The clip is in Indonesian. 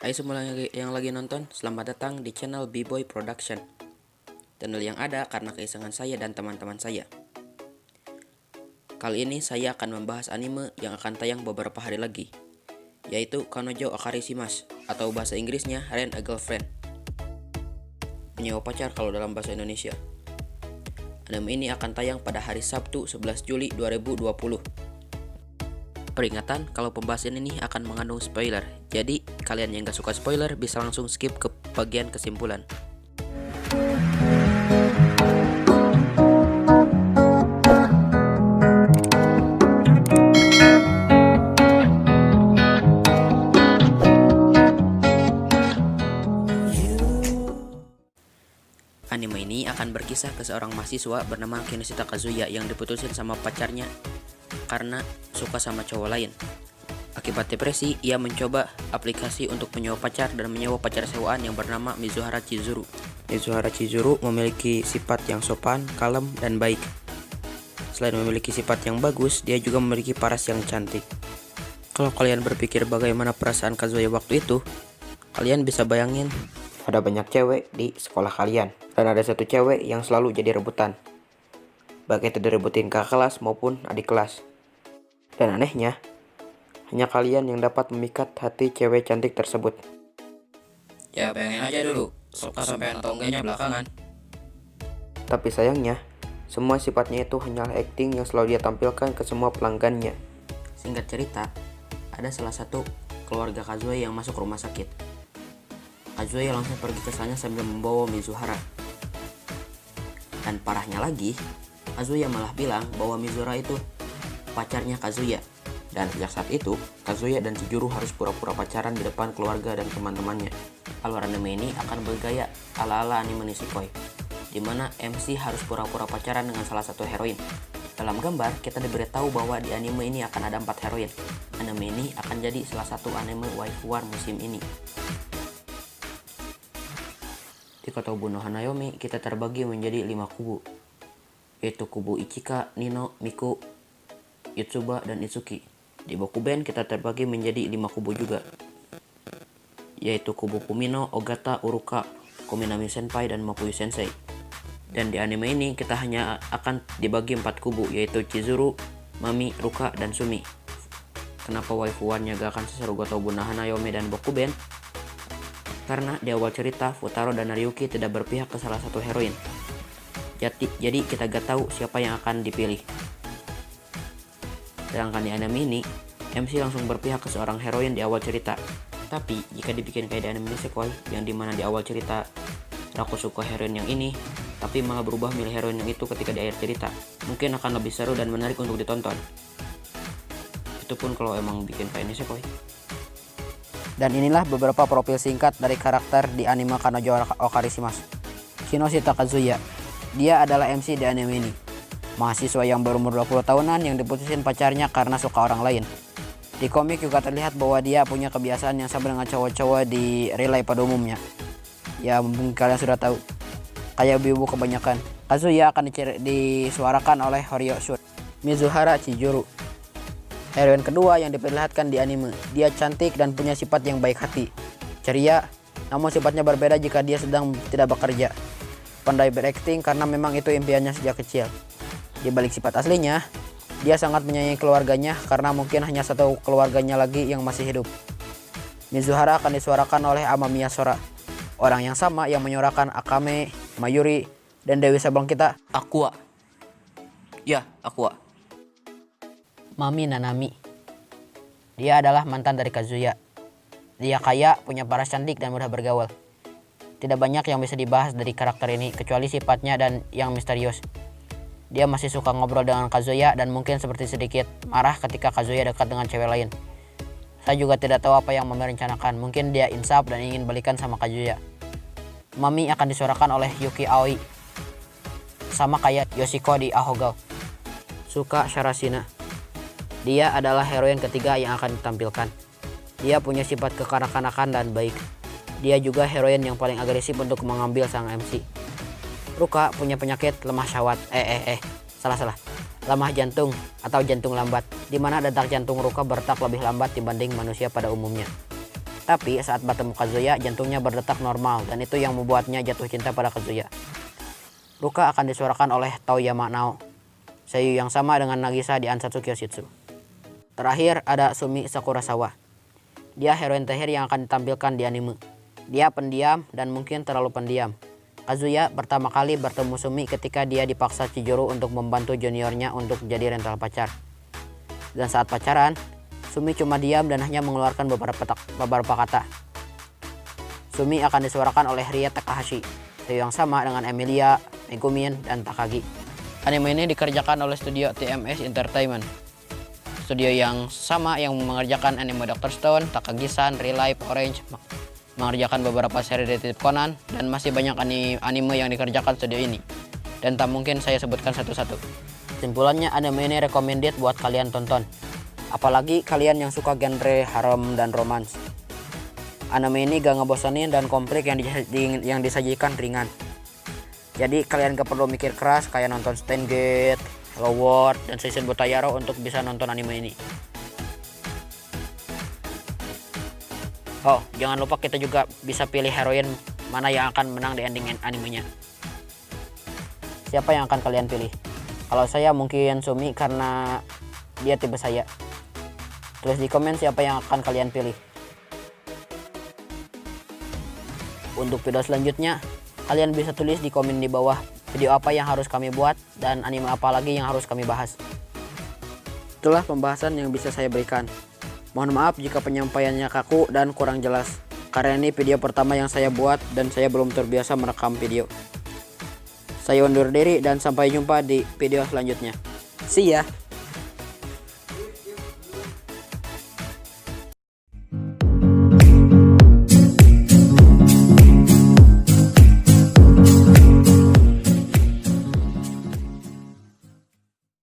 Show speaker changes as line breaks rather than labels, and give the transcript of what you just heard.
Hai semua yang lagi nonton, selamat datang di channel B-Boy Production. Channel yang ada karena keisengan saya dan teman-teman saya. Kali ini saya akan membahas anime yang akan tayang beberapa hari lagi, yaitu Kanojo Okarishimasu atau bahasa Inggrisnya Rent a Girlfriend. Menyewa pacar kalau dalam bahasa Indonesia. Anime ini akan tayang pada hari Sabtu 11 Juli 2020. Peringatan kalau pembahasan ini akan mengandung spoiler, jadi kalian yang gak suka spoiler bisa langsung skip ke bagian kesimpulan. Anime ini akan berkisah ke seorang mahasiswa bernama Kinoshita Kazuya yang diputusin sama pacarnya karena suka sama cowok lain. Akibat depresi, ia mencoba aplikasi untuk menyewa pacar dan menyewa pacar sewaan yang bernama Mizuhara Chizuru. Mizuhara Chizuru memiliki sifat yang sopan, kalem, dan baik. Selain memiliki sifat yang bagus, dia juga memiliki paras yang cantik. Kalau kalian berpikir bagaimana perasaan Kazuya waktu itu, kalian bisa bayangin ada banyak cewek di sekolah kalian, dan ada satu cewek yang selalu jadi rebutan, baik itu direbutin kakak kelas maupun adik kelas. Dan anehnya, hanya kalian yang dapat memikat hati cewek cantik tersebut.
Ya pengen aja dulu, suka sampean atau enggaknya belakangan.
Tapi sayangnya, semua sifatnya itu hanyalah acting yang selalu dia tampilkan ke semua pelanggannya. Singkat cerita, ada salah satu keluarga Kazuya yang masuk rumah sakit. Kazuya langsung pergi ke sana sambil membawa Mizuhara. Dan parahnya lagi, Kazuya malah bilang bahwa Mizuhara itu pacarnya Kazuya. Dan sejak saat itu, Kazuya dan Chizuru harus pura-pura pacaran di depan keluarga dan teman-temannya. Alur anime ini akan bergaya ala-ala anime nisekoi, di mana MC harus pura-pura pacaran dengan salah satu heroin. Dalam gambar, kita diberitahu bahwa di anime ini akan ada 4 heroin. Anime ini akan jadi salah satu anime waifuan musim ini. Di Kotobu no Hanayomi, kita terbagi menjadi 5 kubu, yaitu kubu Ichika, Nino, Miku, Yutsuba, dan Itsuki. Di Bokuben kita terbagi menjadi 5 kubu juga, yaitu kubu Kumino, Ogata, Uruka, Kuminami Senpai, dan Makuyu Sensei. Dan di anime ini kita hanya akan dibagi 4 kubu, yaitu Chizuru, Mami, Ruka, dan Sumi. Kenapa waifuannya gak akan seseru Kotobu no Hanayomi dan Bokuben? Karena di awal cerita Futaro dan Nariyuki tidak berpihak ke salah satu heroin. Jadi kita gak tahu siapa yang akan dipilih. Sedangkan di anime ini, MC langsung berpihak ke seorang heroin di awal cerita. Tapi jika dibikin kayak di anime nisekoi, yang dimana di awal cerita aku suka heroin yang ini, tapi malah berubah milih heroin yang itu ketika di akhir cerita, mungkin akan lebih seru dan menarik untuk ditonton. Itu pun kalau emang bikin kayak nisekoi. Dan inilah beberapa profil singkat dari karakter di anime Kanojo Okarishimasu. Kinoshita Kazuya, dia adalah MC di anime ini. Mahasiswa yang berumur 20 tahunan yang diputusin pacarnya karena suka orang lain. Di komik juga terlihat bahwa dia punya kebiasaan yang sama dengan cowok-cowok di real life pada umumnya. Ya mungkin kalian sudah tahu, kayak ibu kebanyakan. Kazuya akan disuarakan oleh Horio Shun. Mizuhara Chizuru, heroin kedua yang diperlihatkan di anime. Dia cantik dan punya sifat yang baik hati, ceria, namun sifatnya berbeda jika dia sedang tidak bekerja. Pandai berakting karena memang itu impiannya sejak kecil. Di balik sifat aslinya, dia sangat menyayangi keluarganya karena mungkin hanya satu keluarganya lagi yang masih hidup. Mizuhara akan disuarakan oleh Amamiya Sora, orang yang sama yang menyuarakan Akame, Mayuri, dan Dewi Sabang kita, Aqua. Ya, Aqua. Mami Nanami, dia adalah mantan dari Kazuya. Dia kaya, punya paras cantik, dan mudah bergaul. Tidak banyak yang bisa dibahas dari karakter ini, kecuali sifatnya dan yang misterius. Dia masih suka ngobrol dengan Kazuya dan mungkin seperti sedikit marah ketika Kazuya dekat dengan cewek lain. Saya juga tidak tahu apa yang Mami rencanakan, mungkin dia insaf dan ingin balikan sama Kazuya. Mami akan disuarakan oleh Yuki Aoi, sama kayak Yoshiko di Ahogao. Suka Sharashina, dia adalah heroin ketiga yang akan ditampilkan. Dia punya sifat kekanak-kanakan dan baik. Dia juga heroin yang paling agresif untuk mengambil sang MC. Ruka punya penyakit lemah syahwat. Salah. Lemah jantung atau jantung lambat, di mana detak jantung Ruka berdetak lebih lambat dibanding manusia pada umumnya. Tapi saat bertemu Kazuya, jantungnya berdetak normal dan itu yang membuatnya jatuh cinta pada Kazuya. Ruka akan disuarakan oleh Taoyama Nao, seiyu yang sama dengan Nagisa di Ansatsu Kyoshitsu. Terakhir ada Sumi Sakurasawa. Dia heroin terakhir yang akan ditampilkan di anime. Dia pendiam dan mungkin terlalu pendiam. Kazuya pertama kali bertemu Sumi ketika dia dipaksa Chijuru untuk membantu juniornya untuk jadi rental pacar. Dan saat pacaran, Sumi cuma diam dan hanya mengeluarkan beberapa kata. Sumi akan disuarakan oleh Rie Takahashi, yang sama dengan Emilia, Megumin, dan Takagi. Anime ini dikerjakan oleh studio TMS Entertainment. Studio yang sama yang mengerjakan anime Dr. Stone, Takagi-san, Real Life, Orange, mengerjakan beberapa seri Detective Conan, dan masih banyak anime yang dikerjakan studio ini. Dan tak mungkin saya sebutkan satu-satu. Kesimpulannya, anime ini recommended buat kalian tonton. Apalagi kalian yang suka genre harem dan romance. Anime ini gak ngebosenin dan konflik yang disajikan ringan. Jadi kalian gak perlu mikir keras kayak nonton Steins Gate, Hello World, dan Seisen Butayaro untuk bisa nonton anime ini. Oh, jangan lupa kita juga bisa pilih heroin mana yang akan menang di ending animenya. Siapa yang akan kalian pilih? Kalau saya mungkin Sumi karena dia tipe saya. Tulis di komen siapa yang akan kalian pilih. Untuk video selanjutnya, kalian bisa tulis di komen di bawah video apa yang harus kami buat dan anime apa lagi yang harus kami bahas. Itulah pembahasan yang bisa saya berikan. Mohon maaf jika penyampaiannya kaku dan kurang jelas, karena ini video pertama yang saya buat dan saya belum terbiasa merekam video. Saya undur diri dan sampai jumpa di video selanjutnya. See ya!